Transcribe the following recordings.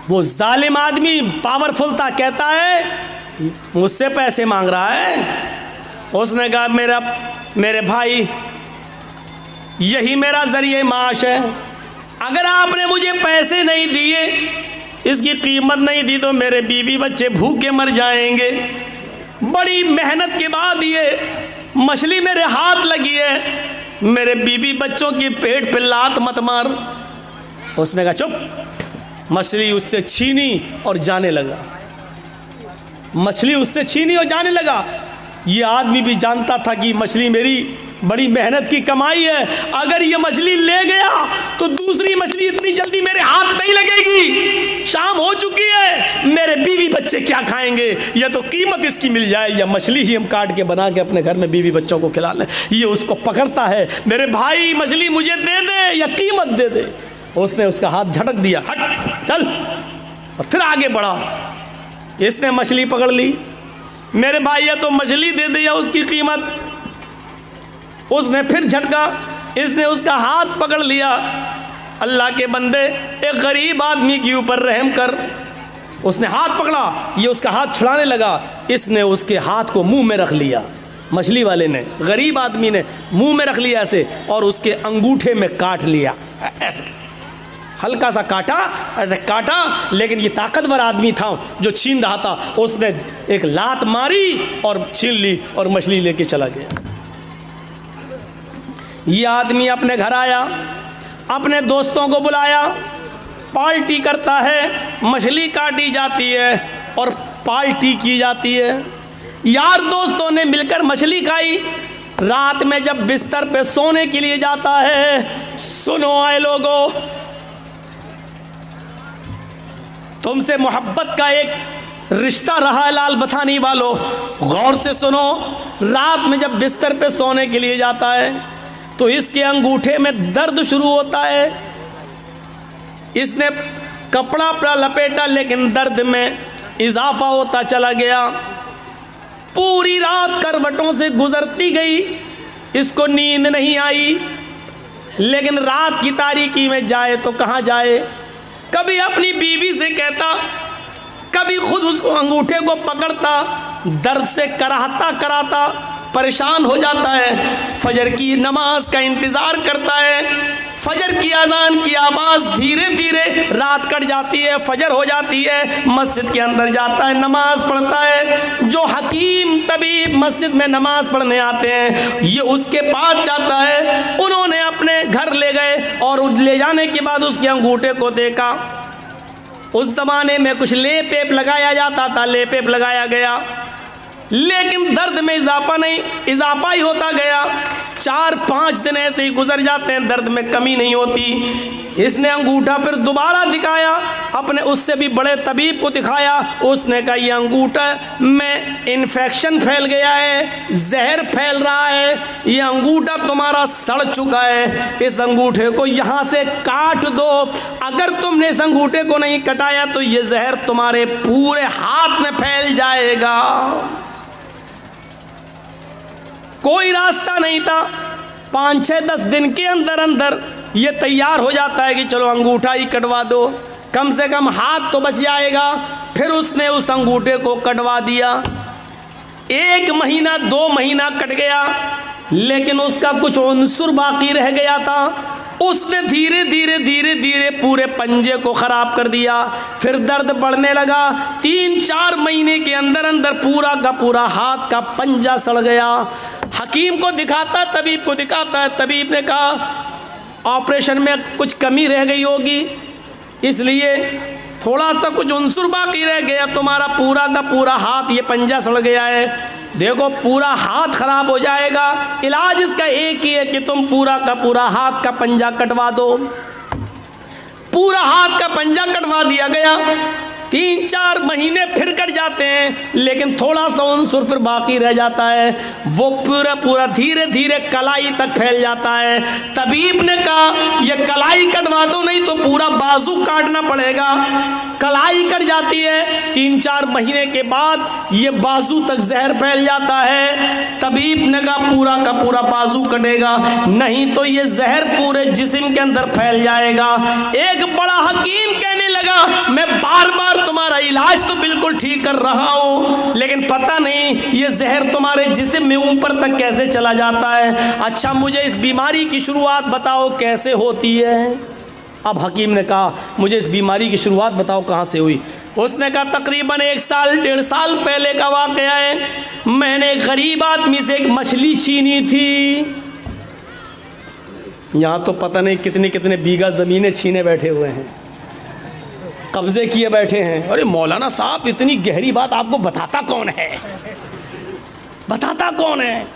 वो जालिम आदमी पावरफुल था, कहता है मुझसे पैसे मांग रहा है। उसने कहा मेरे भाई, यही मेरा जरिए माश है, अगर आपने मुझे पैसे नहीं दिए, इसकी कीमत नहीं दी, तो मेरे बीवी बच्चे भूखे मर जाएंगे। बड़ी मेहनत के बाद ये मछली मेरे हाथ लगी है, मेरे बीवी बच्चों के पेट पे लात मत मार। उसने कहा चुप। मछली उससे छीनी और जाने लगा। मछली उससे छीनी और जाने लगा। ये आदमी भी जानता था कि मछली मेरी बड़ी मेहनत की कमाई है, अगर ये मछली ले गया तो दूसरी मछली इतनी जल्दी मेरे हाथ नहीं लगेगी। शाम हो चुकी है, मेरे बीवी बच्चे क्या खाएंगे? ये तो कीमत इसकी मिल जाए, या मछली ही हम काट के बना के अपने घर में बीवी बच्चों को खिला लें। ये उसको पकड़ता है, मेरे भाई मछली मुझे दे दे या कीमत दे दे। उसने उसका हाथ झटक दिया, हट चल, और फिर आगे बढ़ा। इसने मछली पकड़ ली, मेरे भाई या तो मछली दे दे या उसकी कीमत। उसने फिर झटका, इसने उसका हाथ पकड़ लिया। अल्लाह के बंदे, एक गरीब आदमी के ऊपर रहम कर। उसने हाथ पकड़ा, ये उसका हाथ छुड़ाने लगा, इसने उसके हाथ को मुंह में रख लिया। मछली वाले ने, गरीब आदमी ने मुंह में रख लिया ऐसे, और उसके अंगूठे में काट लिया ऐसे, हल्का सा काटा, ऐसे काटा। लेकिन ये ताकतवर आदमी था जो छीन रहा था, उसने एक लात मारी और छीन ली और मछली लेके चला गया। ये आदमी अपने घर आया, अपने दोस्तों को बुलाया, पार्टी करता है, मछली काटी जाती है और पार्टी की जाती है। यार दोस्तों ने मिलकर मछली खाई। रात में जब बिस्तर पे सोने के लिए जाता है, सुनो आए लोगों, तुमसे मोहब्बत का एक रिश्ता रहा है लाल बथानी वालों, गौर से सुनो। रात में जब बिस्तर पे सोने के लिए जाता है तो इसके अंगूठे में दर्द शुरू होता है। इसने कपड़ा अपना लपेटा, लेकिन दर्द में इजाफा होता चला गया। पूरी रात करवटों से गुजरती गई, इसको नींद नहीं आई। लेकिन रात की तारीकी में जाए तो कहाँ जाए? कभी अपनी बीवी से कहता, कभी खुद उसको अंगूठे को पकड़ता, दर्द से कराहता कराता परेशान हो जाता है। फजर की नमाज का इंतज़ार करता है। फजर की अजान की आवाज़ धीरे धीरे रात कट जाती है, फजर हो जाती है, मस्जिद के अंदर जाता है, नमाज पढ़ता है। जो हकीम तबीब मस्जिद में नमाज पढ़ने आते हैं, ये उसके पास जाता है। उन्होंने अपने घर ले गए और ले जाने के बाद उसके अंगूठे को देखा। उस ज़माने में कुछ लेप वेप लगाया जाता था, लेप वेप लगाया गया, लेकिन दर्द में इजाफा नहीं, इजाफा ही होता गया। 4-5 दिन ऐसे ही गुजर जाते हैं, दर्द में कमी नहीं होती। इसने अंगूठा फिर दोबारा दिखाया, अपने उससे भी बड़े तबीब को दिखाया। उसने कहा ये अंगूठा में इन्फेक्शन फैल गया है, जहर फैल रहा है, ये अंगूठा तुम्हारा सड़ चुका है, इस अंगूठे को यहाँ से काट दो। अगर तुमने इस अंगूठे को नहीं कटाया तो ये जहर तुम्हारे पूरे हाथ में फैल जाएगा। कोई रास्ता नहीं था। 5-6-10 दिन के अंदर अंदर ये तैयार हो जाता है कि चलो अंगूठा ही कटवा दो, कम से कम हाथ तो बच जाएगा। फिर उसने उस अंगूठे को कटवा दिया। 1 महीना 2 महीना कट गया, लेकिन उसका कुछ अंसुर बाकी रह गया था। उसने धीरे धीरे धीरे धीरे पूरे पंजे को ख़राब कर दिया। फिर दर्द बढ़ने लगा। 3-4 महीने के अंदर अंदर पूरा का पूरा हाथ का पंजा सड़ गया। हकीम को दिखाता, तबीब को दिखाता है। तबीब ने कहा ऑपरेशन में कुछ कमी रह गई होगी, इसलिए थोड़ा सा कुछ अंसुर बाकी रह गया, तुम्हारा पूरा का पूरा हाथ ये पंजा सड़ गया है, देखो पूरा हाथ खराब हो जाएगा। इलाज इसका एक ही है कि तुम पूरा का पूरा हाथ का पंजा कटवा दो। पूरा हाथ का पंजा कटवा दिया गया। 3-4 महीने फिर कट जाते हैं, लेकिन थोड़ा सा अंसुर फिर बाकी रह जाता है। वो पूरा पूरा धीरे धीरे कलाई तक फैल जाता है। तबीब ने कहा ये कलाई कटवा दो, नहीं तो पूरा बाजू काटना पड़ेगा। कलाई कट जाती है। 3-4 महीने के बाद ये बाजू तक जहर फैल जाता है। तबीब ने कहा पूरा का पूरा बाजू कटेगा, नहीं तो ये जहर पूरे जिस्म के अंदर फैल जाएगा। एक बड़ा हकीम कहने लगा लगा मैं बार बार तुम्हारा इलाज तो बिल्कुल ठीक कर रहा हूं, लेकिन पता नहीं ये जहर तुम्हारे जिस्म में ऊपर तक कैसे चला जाता है। अच्छा मुझे इस बीमारी की शुरुआत बताओ कैसे होती है। अब हकीम ने कहा मुझे इस बीमारी की शुरुआत बताओ कहाँ से हुई। उसने कहा तकरीबन 1 साल 1.5 साल पहले का वाक़या है। मैंने एक गरीब आदमी से एक मछली छीनी थी। यहाँ तो पता नहीं कितने कितने बीघा ज़मीनें छीने बैठे हुए हैं, कब्जे किए बैठे हैं। अरे मौलाना साहब इतनी गहरी बात आपको बताता कौन है, बताता कौन है?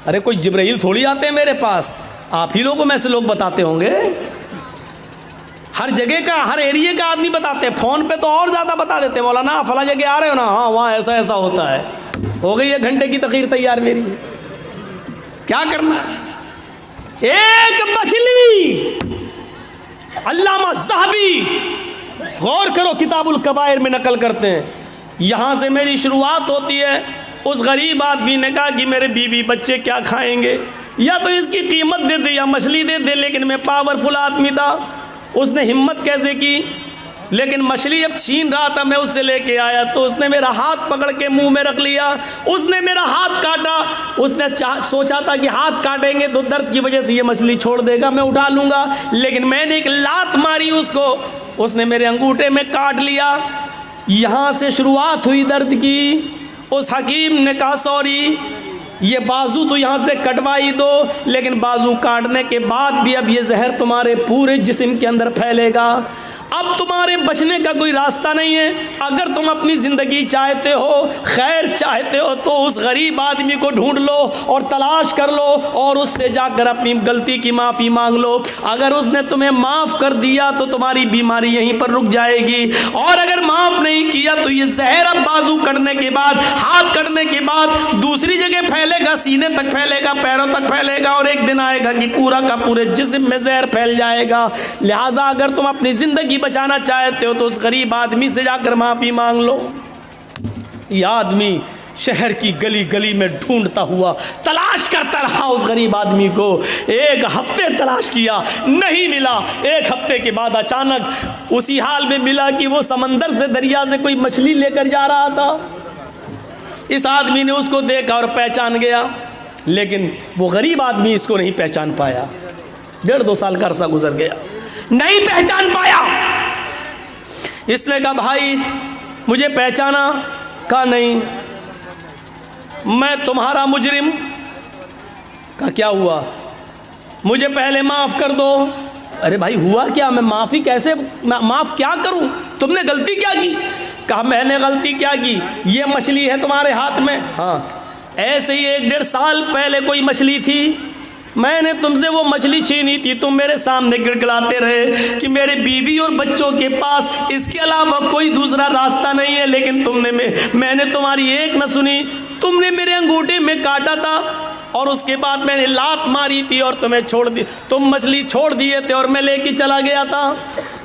अरे कोई जिब्राइल थोड़ी आते हैं मेरे पास, आप ही लोगों में से लोग बताते होंगे। हर जगह का हर एरिया का आदमी बताते हैं, फ़ोन पे तो और ज़्यादा बता देते हैं। मौलाना फला जगह आ रहे हो ना, हाँ वहाँ ऐसा ऐसा होता है। हो गई 1 घंटे की तकरीर तैयार मेरी, क्या करना। एक मछली, अल्लामा ज़हबी गौर करो किताबुल कबायर में नकल करते हैं, यहाँ से मेरी शुरुआत होती है। उस गरीब आदमी ने कहा कि मेरे बीवी बच्चे क्या खाएंगे, या तो इसकी कीमत दे दे या मछली दे दे। लेकिन मैं पावरफुल आदमी था, उसने हिम्मत कैसे की। लेकिन मछली जब छीन रहा था मैं उससे लेके आया तो उसने मेरा हाथ पकड़ के मुंह में रख लिया। उसने मेरा हाथ काटा। उसने सोचा था कि हाथ काटेंगे तो दर्द की वजह से ये मछली छोड़ देगा, मैं उठा लूँगा। लेकिन मैंने एक लात मारी उसको, उसने मेरे अंगूठे में काट लिया। यहाँ से शुरुआत हुई दर्द की। उस हकीम ने कहा सॉरी, ये बाजू तो यहाँ से कटवा ही दो, लेकिन बाजू काटने के बाद भी अब ये जहर तुम्हारे पूरे जिस्म के अंदर फैलेगा। अब तुम्हारे बचने का कोई रास्ता नहीं है। अगर तुम अपनी ज़िंदगी चाहते हो, खैर चाहते हो, तो उस गरीब आदमी को ढूंढ लो और तलाश कर लो और उससे जाकर अपनी गलती की माफ़ी मांग लो। अगर उसने तुम्हें माफ़ कर दिया तो तुम्हारी बीमारी यहीं पर रुक जाएगी, और अगर माफ़ नहीं किया तो ये जहर अब बाजू कटने के बाद, हाथ कटने के बाद दूसरी जगह फैलेगा, सीने तक फैलेगा, पैरों तक फैलेगा, और एक दिन आएगा कि पूरा का पूरे जिस्म में जहर फैल जाएगा। लिहाजा अगर तुम अपनी ज़िंदगी बचाना चाहते हो तो उस गरीब आदमी से जाकर माफी मांग लो। यह आदमी शहर की गली गली में ढूंढता हुआ तलाश करता रहा उस गरीब आदमी को। 1 हफ्ते तलाश किया, नहीं मिला। 1 हफ्ते के बाद अचानक उसी हाल में मिला कि वो समंदर से, दरिया से कोई मछली लेकर जा रहा था। इस आदमी ने उसको देखा और पहचान गया, लेकिन वो गरीब आदमी इसको नहीं पहचान पाया। 1.5-2 साल का अरसा गुजर गया, नहीं पहचान पाया। इसने कहा भाई मुझे पहचाना? कहा नहीं, मैं तुम्हारा मुजरिम। कहा क्या हुआ? मुझे पहले माफ़ कर दो। अरे भाई हुआ क्या? मैं माफ़ी कैसे, माफ़ क्या करूं? तुमने गलती क्या की? कहा मैंने गलती क्या की, ये मछली है तुम्हारे हाथ में। हाँ, ऐसे ही 1-1.5 साल पहले कोई मछली थी, मैंने तुमसे वो मछली छीनी थी। तुम मेरे सामने गिड़गिड़ाते रहे कि मेरे बीवी और बच्चों के पास इसके अलावा कोई दूसरा रास्ता नहीं है, लेकिन मैंने तुम्हारी एक न सुनी। तुमने मेरे अंगूठे में काटा था और उसके बाद मैंने लात मारी थी और तुम्हें छोड़ दी, तुम मछली छोड़ दिए थे और मैं लेके चला गया था।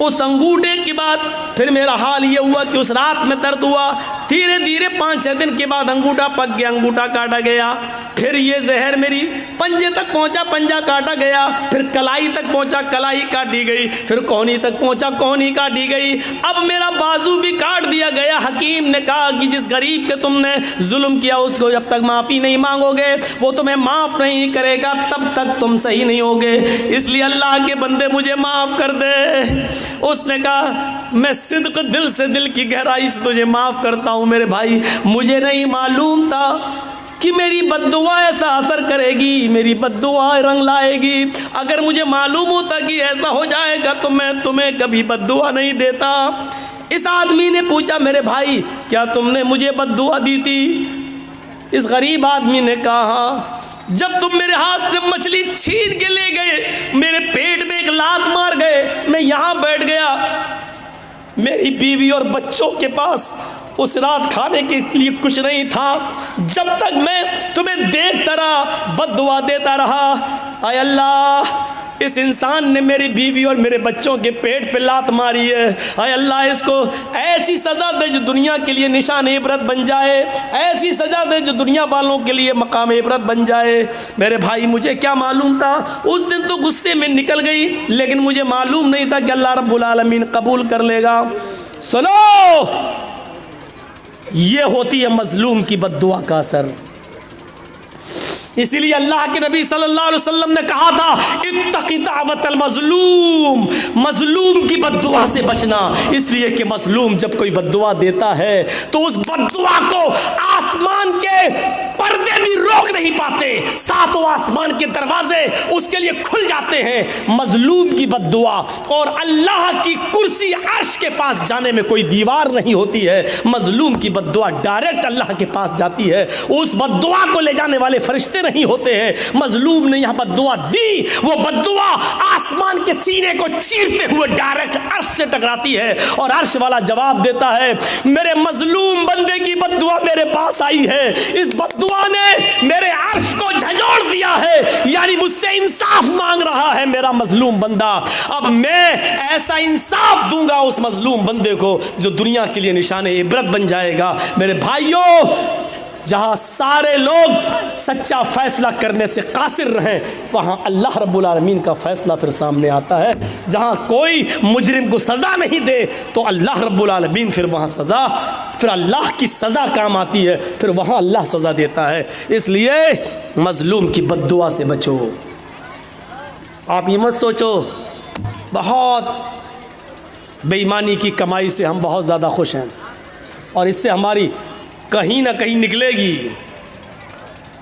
उस अंगूठे के बाद फिर मेरा हाल ये हुआ कि उस रात में दर्द हुआ। धीरे धीरे 5-6 दिन के बाद अंगूठा पक गया, अंगूठा काटा गया। फिर ये जहर मेरी पंजे तक पहुंचा, पंजा काटा गया। फिर कलाई तक पहुंचा, कलाई काटी गई। फिर कोहनी तक पहुंचा, कोहनी काटी गई। अब मेरा बाजू भी काट दिया गया। हकीम ने कहा कि जिस गरीब के तुमने जुल्म किया उसको जब तक माफ़ी नहीं मांगोगे वो तुम्हें माफ़ नहीं करेगा, तब तक तुम सही नहीं होगे। इसलिए अल्लाह के बंदे मुझे माफ़ कर दे। उसने कहा मैं सिद्क दिल से, दिल की गहराई से तुझे माफ़ करता हूँ मेरे भाई। मुझे नहीं मालूम था कि मेरी बद्दुआ ऐसा असर करेगी, मेरी बद्दुआ रंग लाएगी। अगर मुझे मालूम होता कि ऐसा हो जाएगा तो मैं तुम्हें कभी बद्दुआ नहीं देता। इस आदमी ने पूछा मेरे भाई क्या तुमने मुझे बद्दुआ दी थी? इस गरीब आदमी ने कहा जब तुम मेरे हाथ से मछली छीन के ले गए, मेरे पेट में एक लात मार गए, मैं यहाँ बैठ गया। मेरी बीवी और बच्चों के पास उस रात खाने के लिए कुछ नहीं था। जब तक मैं तुम्हें देखता रहा, बद्दुआ देता रहा। आय अल्लाह, इस इंसान ने मेरी बीवी और मेरे बच्चों के पेट पे लात मारी है। हाय अल्लाह, इसको ऐसी सज़ा दे जो दुनिया के लिए निशान इबरत बन जाए, ऐसी सज़ा दे जो दुनिया वालों के लिए मकाम इबरत बन जाए। मेरे भाई, मुझे क्या मालूम था, उस दिन तो गुस्से में निकल गई, लेकिन मुझे मालूम नहीं था कि अल्लाह रब्बुल आलमीन कबूल कर लेगा। सुनो, ये होती है मजलूम की बद्दुआ का असर। इसीलिए अल्लाह के नबी सल्लल्लाहु अलैहि वसल्लम ने कहा था, इत्तक़ी दावतल मजलूम, मजलूम की बद्दुआ से बचना। इसलिए कि मजलूम जब कोई बद्दुआ देता है तो उस बद्दुआ को आसमान के पर्दे भी रोक नहीं पाते, सातों आसमान के दरवाजे उसके लिए खुल जाते हैं। मजलूम की बद्दुआ, और अल्लाह की कुर्सी अर्श के पास जाने में कोई दीवार नहीं होती है। मजलूम की बद्दुआ डायरेक्ट अल्लाह के पास जाती है, उस बद्दुआ को ले जाने वाले फरिश्ते नहीं होते हैं। मजलूम ने यहां बद्दुआ दी, वो बद्दुआ आसमान के सीने को चीरते हुए डायरेक्ट अर्श से टकराती है, और अर्श वाला जवाब देता है, मेरे मजलूम बंदे की बद्दुआ मेरे पास आई है, इस बद्दुआ ने मेरे अर्श को झंझोड़ दिया है, यानी मुझसे इंसाफ मांग रहा है मेरा मजलूम बंदा। अब मैं ऐसा इंसाफ दूंगा उस मजलूम बंदे को जो दुनिया के लिए निशान इबरत बन जाएगा। मेरे भाइयों, जहां सारे लोग सच्चा फैसला करने से कासिर रहें, वहां अल्लाह रब्बुल आलमीन का फैसला फिर सामने आता है। जहां कोई मुजरिम को सज़ा नहीं दे तो अल्लाह रब्बुल आलमीन फिर वहां सज़ा, फिर अल्लाह की सज़ा काम आती है, फिर वहां अल्लाह सज़ा देता है। इसलिए मजलूम की बद्दुआ से बचो। आप ये मत सोचो बहुत बेईमानी की कमाई से हम बहुत ज़्यादा खुश हैं और इससे हमारी कहीं ना कहीं निकलेगी।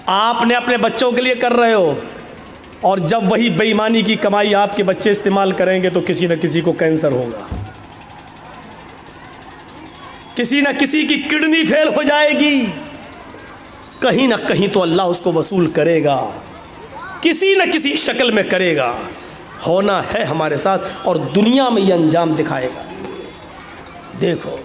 आपने अपने बच्चों के लिए कर रहे हो, और जब वही बेईमानी की कमाई आपके बच्चे इस्तेमाल करेंगे तो किसी न किसी को कैंसर होगा, किसी न किसी की किडनी फेल हो जाएगी, कहीं ना कहीं तो अल्लाह उसको वसूल करेगा, किसी न किसी शक्ल में करेगा। होना है हमारे साथ और दुनिया में ये अंजाम दिखाएगा। देखो